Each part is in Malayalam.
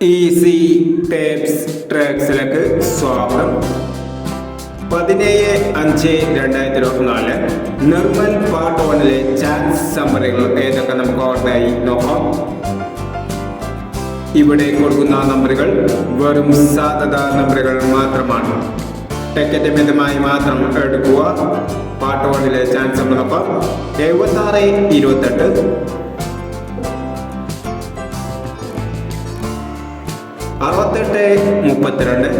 ഈസി ടേപ്സ് ട്രാക്സിലേക്ക് സ്വാഗതം. 17/5/2024 നിർമ്മൽ പാർട്ട് 1-ലെ ചാൻസ് സമ്മറികൾ ഏതൊക്കെ നമുക്ക് ഓർമ്മയായി നോക്കാം. ഇവിടെ കൊടുക്കുന്ന നമ്പറുകൾ വെറും സാധ്യത നമ്പറുകൾ മാത്രമാണ്. ടിക്കറ്റ് മിതമായി മാത്രം എടുക്കുക. പാർട്ട് 1-ലെ ചാൻസ് നമ്മൾ നോക്കാം. 76-28, 68-32, 60-29, 52-74,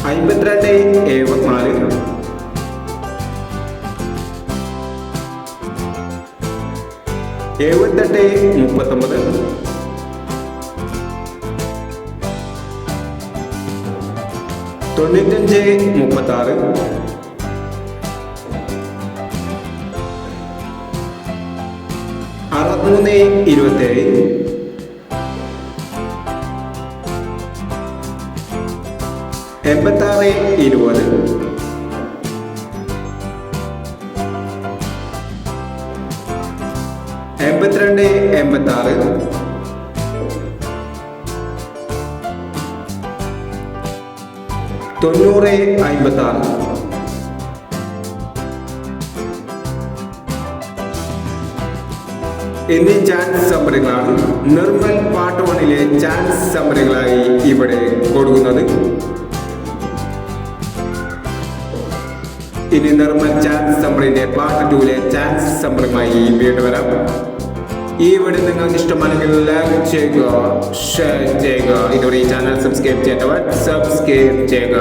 78-39, 95-36, 63-27, 86-20, 82-86, 90-56. എന്നീ ചാൻസ് സമ്മറികളാണ് നിർമ്മൽ പാർട്ട് 1-ലെ ചാൻസ് സമ്മറികളായി ഇവിടെ കൊടുക്കുന്നത്. ഇനി നിർമ്മൽ ചാൻസ് സമ്മറിന്റെ പാർട്ട് 2-ലെ ചാൻസ് സമ്മറിയുമായി വീണ്ടും വരാം. ഈ വീഡിയോ നിങ്ങൾക്ക് ഇഷ്ടമാണെങ്കിൽ ലൈക്ക് ചെയ്യുക, ഷെയർ ചെയ്യുക. ഇതുവരെ ഈ ചാനൽ സബ്സ്ക്രൈബ് ചെയ്യേണ്ടവർ സബ്സ്ക്രൈബ് ചെയ്യുക.